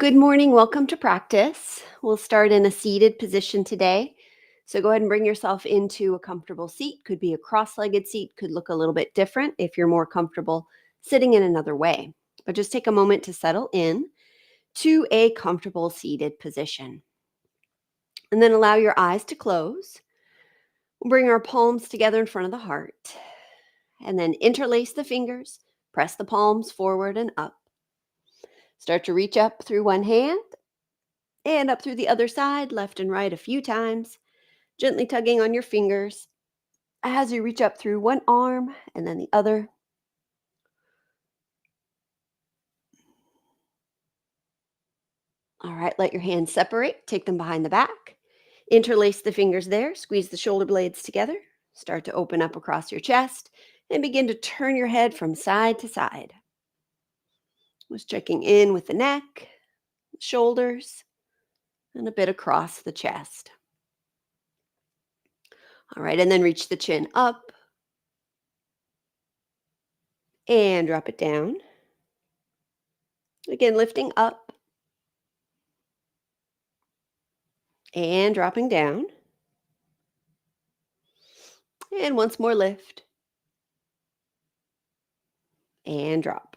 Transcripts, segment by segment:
good morning. Welcome to practice. We'll start in a seated position today. So go ahead and bring yourself into a comfortable seat. Could be a cross-legged seat, could look a little bit different if you're more comfortable sitting in another way. But just take a moment to settle in to a comfortable seated position. And then allow your eyes to close. We'll bring our palms together in front of the heart. And then interlace the fingers, press the palms forward and up. Start to reach up through one hand and up through the other side, left and right a few times, gently tugging on your fingers as you reach up through one arm and then the other. All right, let your hands separate, take them behind the back, interlace the fingers there, squeeze the shoulder blades together, start to open up across your chest, and begin to turn your head from side to side. Just checking in with the neck, shoulders, and a bit across the chest. All right, and then reach the chin up and drop it down. Again, lifting up and dropping down. And once more lift and drop.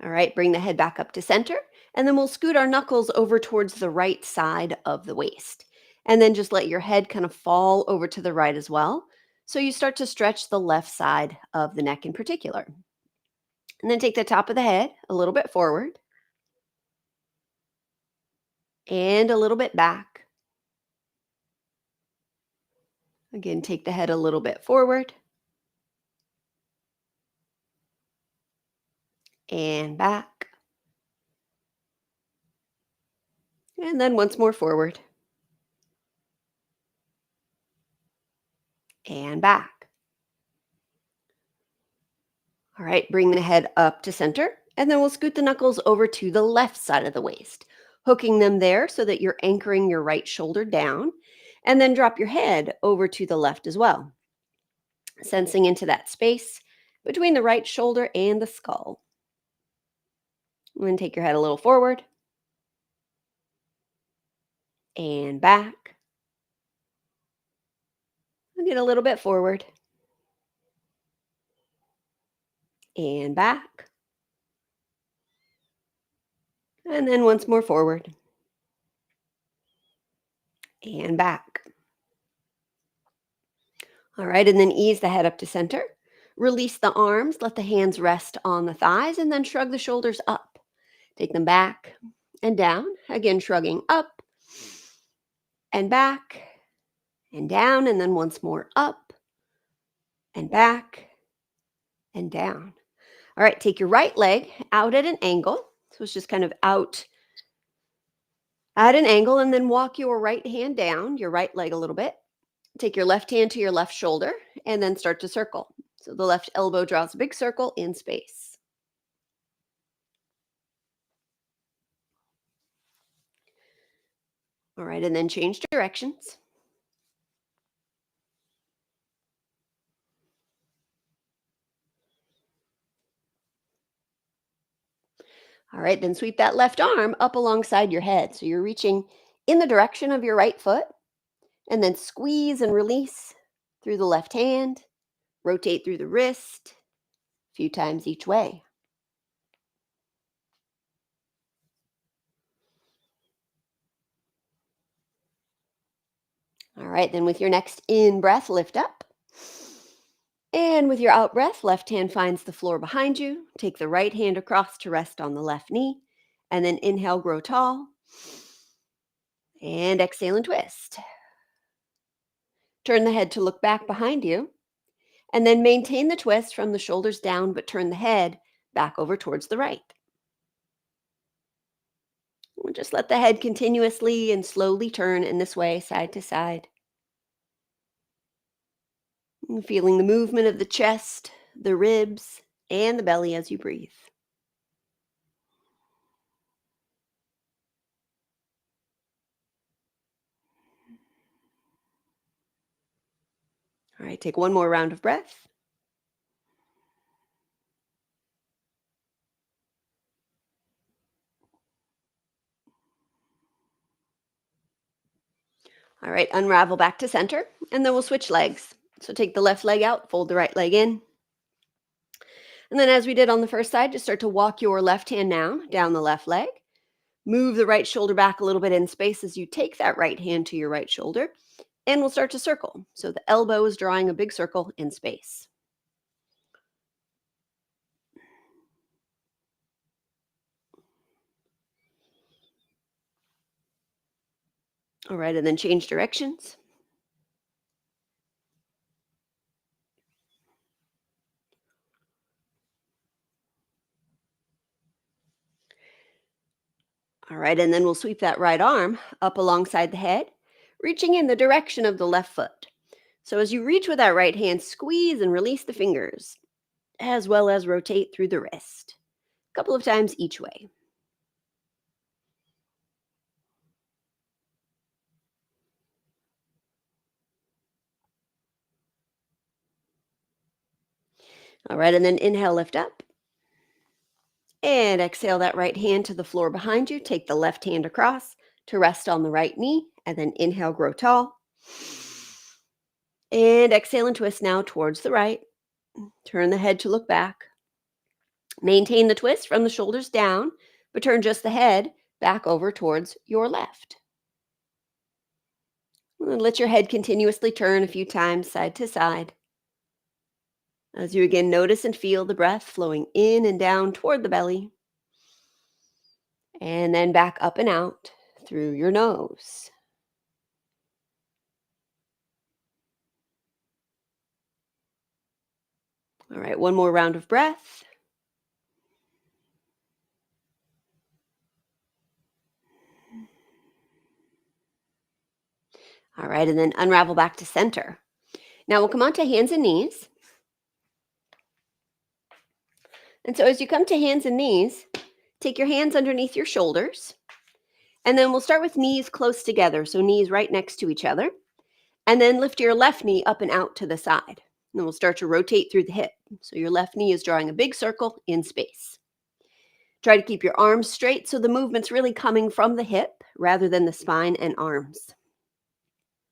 All right, bring the head back up to center, and then we'll scoot our knuckles over towards the right side of the waist. And then just let your head kind of fall over to the right as well. So you start to stretch the left side of the neck in particular. And then take the top of the head a little bit forward and a little bit back. Again, take the head a little bit forward and back. And then once more forward and back. All right, bring the head up to center, and then we'll scoot the knuckles over to the left side of the waist, hooking them there so that you're anchoring your right shoulder down, and then drop your head over to the left as well, sensing into that space between the right shoulder and the skull. And then take your head a little forward and back. Again, a little bit forward and back. And then once more forward and back. All right, and then ease the head up to center. Release the arms, let the hands rest on the thighs, and then shrug the shoulders up. Take them back and down. Again, shrugging up and back and down, and then once more up and back and down. All right, take your right leg out at an angle. So it's just kind of out at an angle, and then walk your right hand down, your right leg a little bit. Take your left hand to your left shoulder, and then start to circle. So the left elbow draws a big circle in space. All right, and then change directions. All right, then sweep that left arm up alongside your head. So you're reaching in the direction of your right foot, and then squeeze and release through the left hand. Rotate through the wrist a few times each way. All right, then with your next in breath, lift up. And with your out breath, left hand finds the floor behind you. Take the right hand across to rest on the left knee. And then inhale, grow tall. And exhale and twist. Turn the head to look back behind you. And then maintain the twist from the shoulders down, but turn the head back over towards the right. We'll just let the head continuously and slowly turn in this way, side to side. And feeling the movement of the chest, the ribs, and the belly as you breathe. All right, take one more round of breath. All right, unravel back to center, and then we'll switch legs. So take the left leg out, fold the right leg in. And then as we did on the first side, just start to walk your left hand now down the left leg. Move the right shoulder back a little bit in space as you take that right hand to your right shoulder. And we'll start to circle. So the elbow is drawing a big circle in space. All right, and then change directions. All right, and then we'll sweep that right arm up alongside the head, reaching in the direction of the left foot. So as you reach with that right hand, squeeze and release the fingers, as well as rotate through the wrist. A couple of times each way. All right, and then inhale, lift up. And exhale that right hand to the floor behind you. Take the left hand across to rest on the right knee. And then inhale, grow tall. And exhale and twist now towards the right. Turn the head to look back. Maintain the twist from the shoulders down, but turn just the head back over towards your left. And let your head continuously turn a few times side to side. As you again notice and feel the breath flowing in and down toward the belly. And then back up and out through your nose. All right, one more round of breath. All right, and then unravel back to center. Now we'll come on to hands and knees. And so as you come to hands and knees, take your hands underneath your shoulders. And then we'll start with knees close together, so knees right next to each other. And then lift your left knee up and out to the side. And then we'll start to rotate through the hip. So your left knee is drawing a big circle in space. Try to keep your arms straight so the movement's really coming from the hip rather than the spine and arms.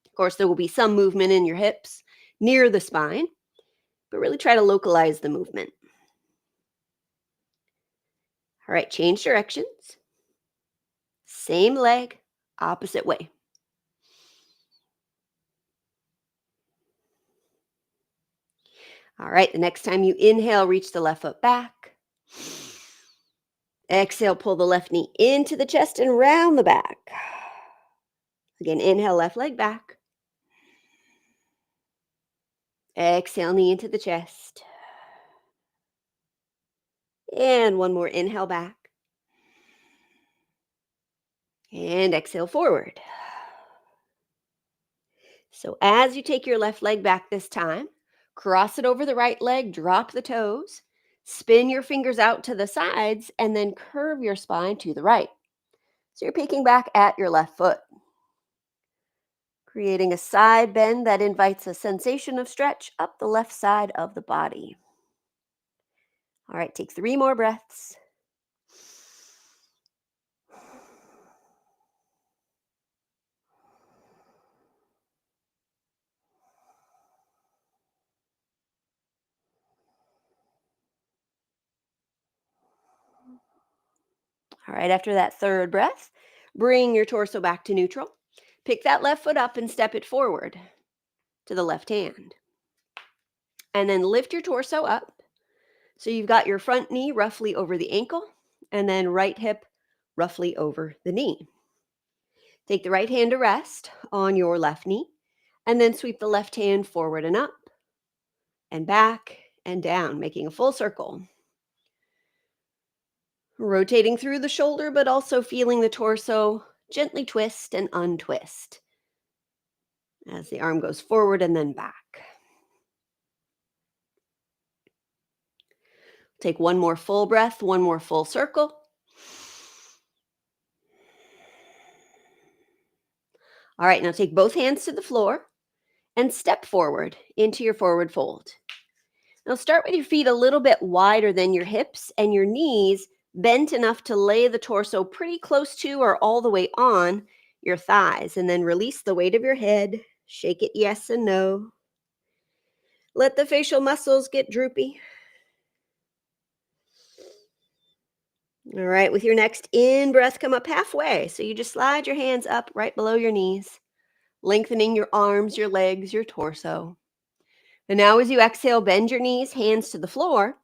Of course, there will be some movement in your hips near the spine, but really try to localize the movement. All right, change directions. Same leg, opposite way. All right, the next time you inhale, reach the left foot back. Exhale, pull the left knee into the chest and round the back. Again, inhale, left leg back. Exhale, knee into the chest. And one more inhale back. And exhale forward. So as you take your left leg back this time, cross it over the right leg, drop the toes, spin your fingers out to the sides, and then curve your spine to the right. So you're peeking back at your left foot, creating a side bend that invites a sensation of stretch up the left side of the body. All right, take 3 more breaths. All right, after that third breath, bring your torso back to neutral. Pick that left foot up and step it forward to the left hand. And then lift your torso up. So you've got your front knee roughly over the ankle and then right hip roughly over the knee. Take the right hand to rest on your left knee and then sweep the left hand forward and up and back and down, making a full circle. Rotating through the shoulder, but also feeling the torso gently twist and untwist as the arm goes forward and then back. Take one more full breath, one more full circle. All right, now take both hands to the floor and step forward into your forward fold. Now start with your feet a little bit wider than your hips and your knees bent enough to lay the torso pretty close to or all the way on your thighs, and then release the weight of your head. Shake it yes and no. Let the facial muscles get droopy. All right, with your next in-breath, come up halfway. So you just slide your hands up right below your knees, lengthening your arms, your legs, your torso. And now as you exhale, bend your knees, hands to the floor,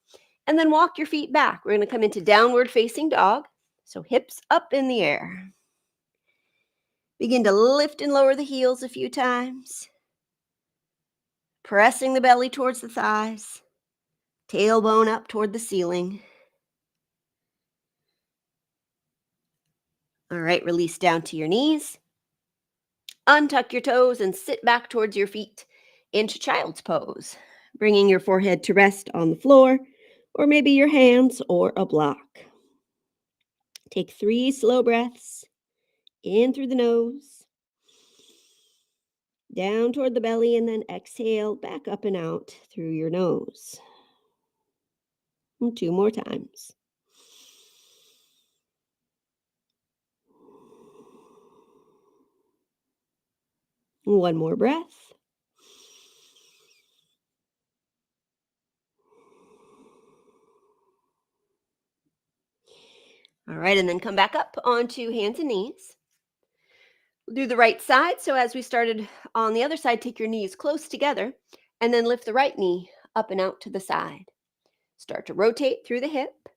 and then walk your feet back. We're going to come into downward facing dog. So hips up in the air. Begin to lift and lower the heels a few times. Pressing the belly towards the thighs. Tailbone up toward the ceiling. All right, release down to your knees. Untuck your toes and sit back towards your feet into child's pose, bringing your forehead to rest on the floor, or maybe your hands or a block. Take 3 slow breaths in through the nose, down toward the belly, and then exhale back up and out through your nose. And 2 more times. One more breath. All right, and then come back up onto hands and knees. We'll do the right side. So as we started on the other side, take your knees close together and then lift the right knee up and out to the side. Start to rotate through the hip.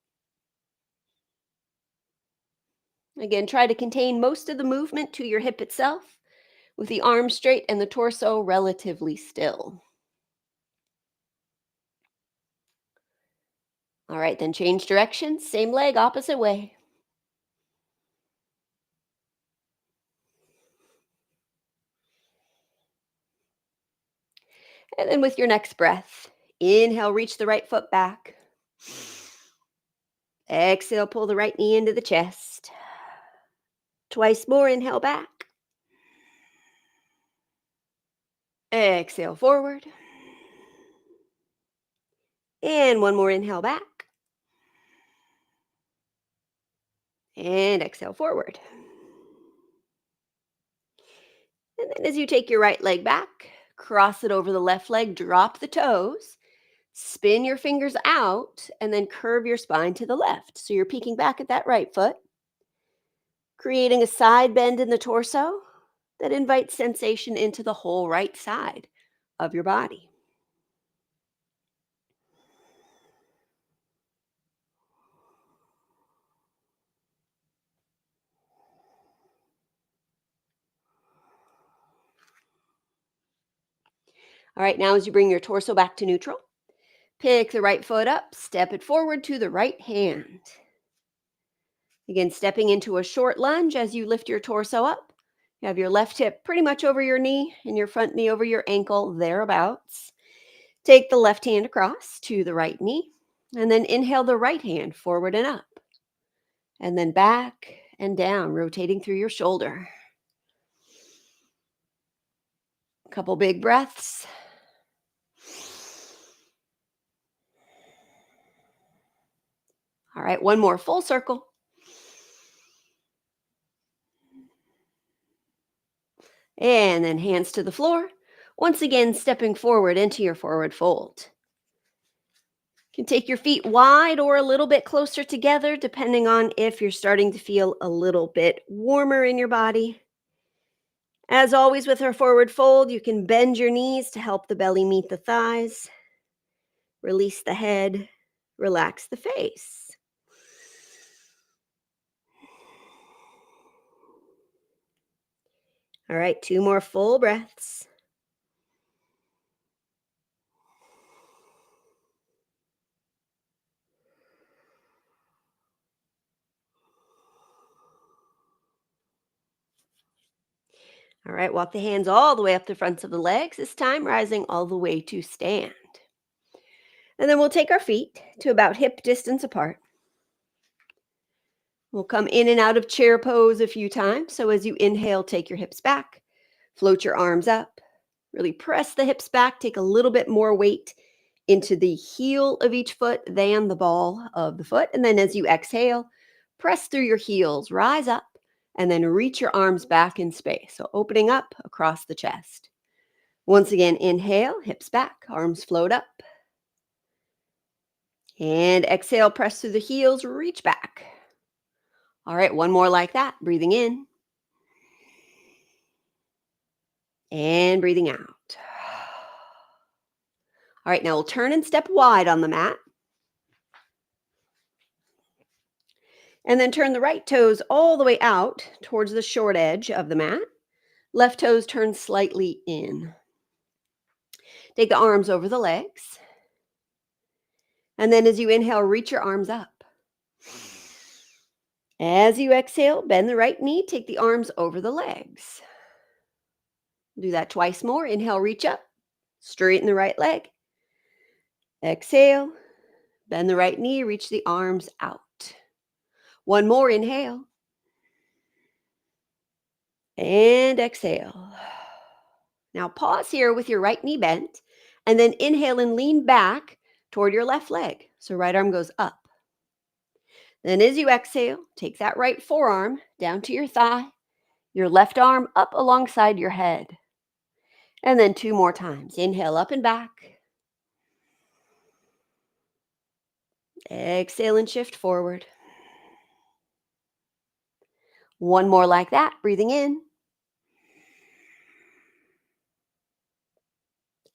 Again, try to contain most of the movement to your hip itself with the arms straight and the torso relatively still. All right, then change direction. Same leg, opposite way. And then with your next breath, inhale, reach the right foot back. Exhale, pull the right knee into the chest. Twice more, inhale back. Exhale forward. And one more inhale back. And exhale forward. And then as you take your right leg back, cross it over the left leg, drop the toes, spin your fingers out, and then curve your spine to the left. So you're peeking back at that right foot, creating a side bend in the torso that invites sensation into the whole right side of your body. All right, now as you bring your torso back to neutral, pick the right foot up, step it forward to the right hand. Again, stepping into a short lunge as you lift your torso up. You have your left hip pretty much over your knee and your front knee over your ankle, thereabouts. Take the left hand across to the right knee, and then inhale the right hand forward and up, and then back and down, rotating through your shoulder. A couple big breaths. All right, one more full circle. And then hands to the floor. Once again, stepping forward into your forward fold. You can take your feet wide or a little bit closer together, depending on if you're starting to feel a little bit warmer in your body. As always with our forward fold, you can bend your knees to help the belly meet the thighs. Release the head, relax the face. All right, 2 more full breaths. All right, walk the hands all the way up the fronts of the legs, this time rising all the way to stand. And then we'll take our feet to about hip distance apart. We'll come in and out of chair pose a few times. So as you inhale, take your hips back, float your arms up, really press the hips back, take a little bit more weight into the heel of each foot than the ball of the foot. And then as you exhale, press through your heels, rise up, and then reach your arms back in space. So opening up across the chest. Once again, inhale, hips back, arms float up. And exhale, press through the heels, reach back. All right, one more like that. Breathing in. And breathing out. All right, now we'll turn and step wide on the mat. And then turn the right toes all the way out towards the short edge of the mat. Left toes turn slightly in. Take the arms over the legs. And then as you inhale, reach your arms up. As you exhale, bend the right knee, take the arms over the legs. Do that twice more. Inhale, reach up, straighten the right leg. Exhale, bend the right knee, reach the arms out. One more, inhale. And exhale. Now pause here with your right knee bent, and then inhale and lean back toward your left leg. So right arm goes up. Then as you exhale, take that right forearm down to your thigh, your left arm up alongside your head. And then two more times. Inhale up and back. Exhale and shift forward. One more like that. Breathing in.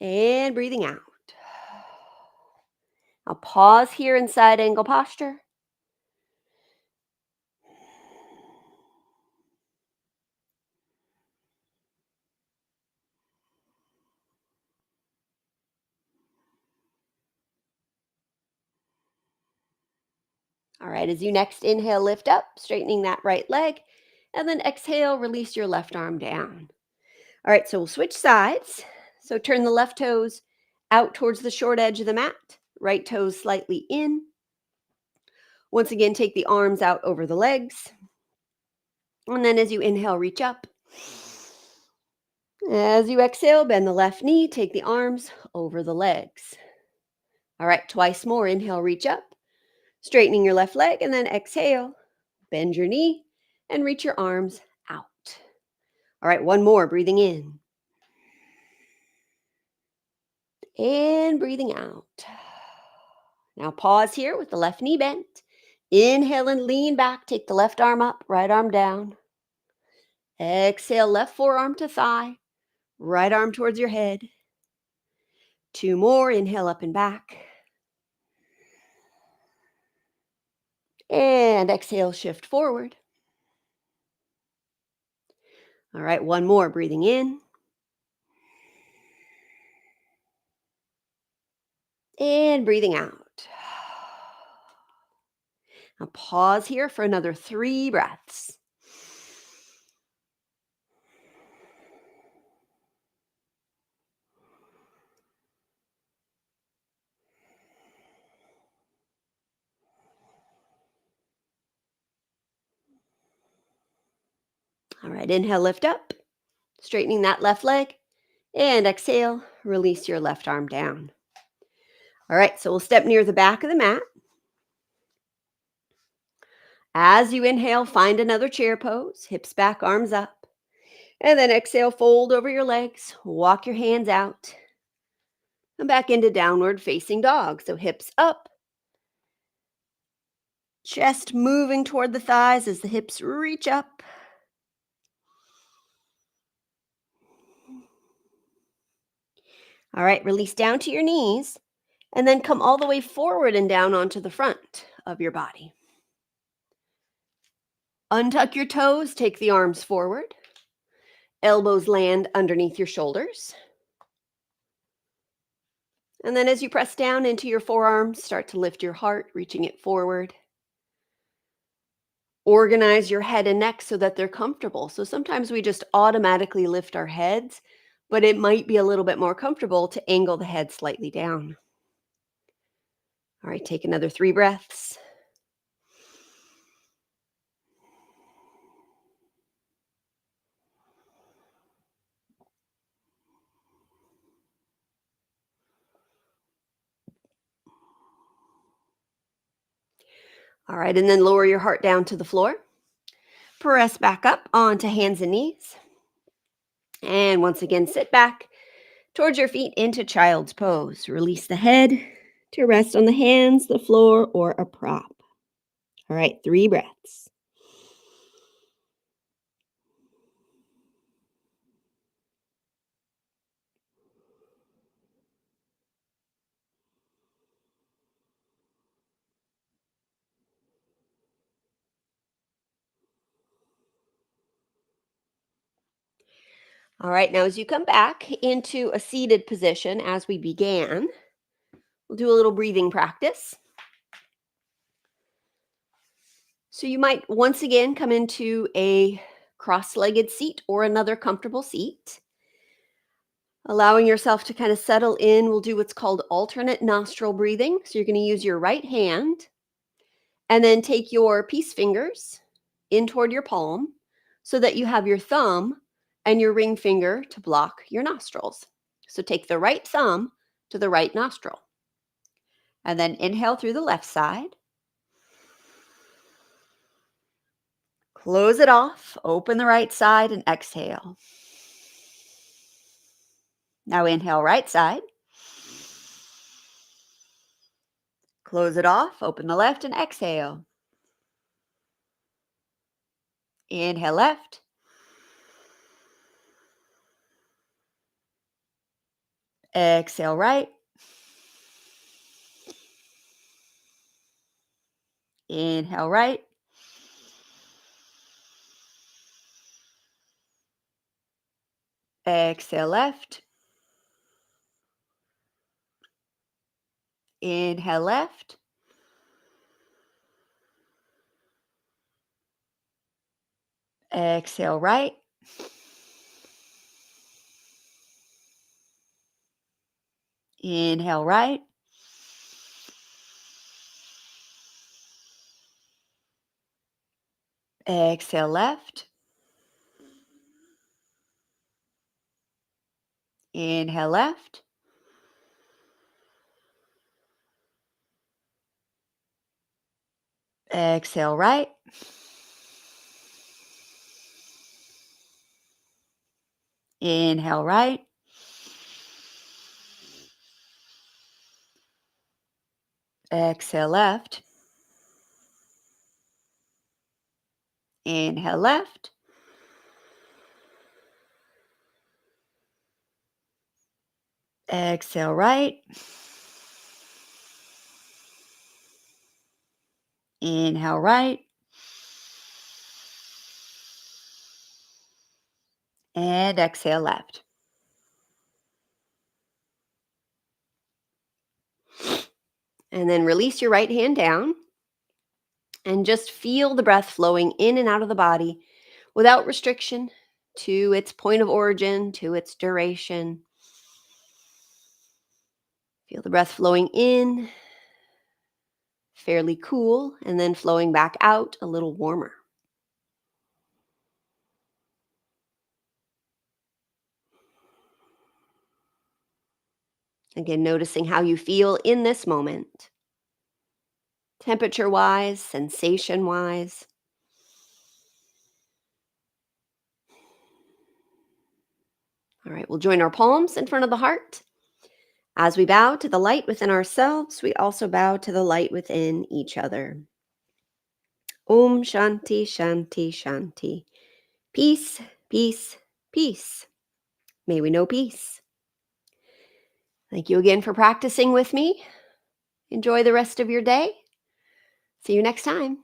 And breathing out. Now pause here in side angle posture. All right, as you next inhale, lift up, straightening that right leg. And then exhale, release your left arm down. All right, so we'll switch sides. So turn the left toes out towards the short edge of the mat. Right toes slightly in. Once again, take the arms out over the legs. And then as you inhale, reach up. As you exhale, bend the left knee, take the arms over the legs. All right, twice more. Inhale, reach up, straightening your left leg, and then exhale, bend your knee, and reach your arms out. All right, one more. Breathing in. And breathing out. Now pause here with the left knee bent. Inhale and lean back. Take the left arm up, right arm down. Exhale, left forearm to thigh, right arm towards your head. Two more. Inhale up and back. And exhale, shift forward. All right, one more. Breathing in. And breathing out. Now pause here for another 3 breaths. All right, inhale, lift up, straightening that left leg. And exhale, release your left arm down. All right, so we'll step near the back of the mat. As you inhale, find another chair pose, hips back, arms up. And then exhale, fold over your legs, walk your hands out. And back into downward facing dog. So hips up, chest moving toward the thighs as the hips reach up. All right, release down to your knees and then come all the way forward and down onto the front of your body. Untuck your toes, take the arms forward. Elbows land underneath your shoulders. And then as you press down into your forearms, start to lift your heart, reaching it forward. Organize your head and neck so that they're comfortable. So sometimes we just automatically lift our heads, but it might be a little bit more comfortable to angle the head slightly down. All right, take another 3 breaths. All right, and then lower your heart down to the floor. Press back up onto hands and knees. And once again, sit back towards your feet into child's pose. Release the head to rest on the hands, the floor, or a prop. All right, 3 breaths. All right, now as you come back into a seated position as we began, we'll do a little breathing practice. So you might once again come into a cross-legged seat or another comfortable seat. Allowing yourself to kind of settle in, we'll do what's called alternate nostril breathing. So you're going to use your right hand and then take your peace fingers in toward your palm so that you have your thumb and your ring finger to block your nostrils. So take the right thumb to the right nostril. And then inhale through the left side. Close it off, open the right side, and exhale. Now inhale right side. Close it off, open the left, and exhale. Inhale left. Exhale right. Inhale right. Exhale left. Inhale left. Exhale right. Inhale right. Exhale left. Inhale left. Exhale right. Inhale right. Exhale left. Inhale left. Exhale right. Inhale right. And exhale left. And then release your right hand down and just feel the breath flowing in and out of the body without restriction to its point of origin, to its duration. Feel the breath flowing in, fairly cool, and then flowing back out a little warmer. Again, noticing how you feel in this moment, temperature-wise, sensation-wise. All right, we'll join our palms in front of the heart. As we bow to the light within ourselves, we also bow to the light within each other. Om Shanti Shanti Shanti. Peace, peace, peace. May we know peace. Thank you again for practicing with me. Enjoy the rest of your day. See you next time.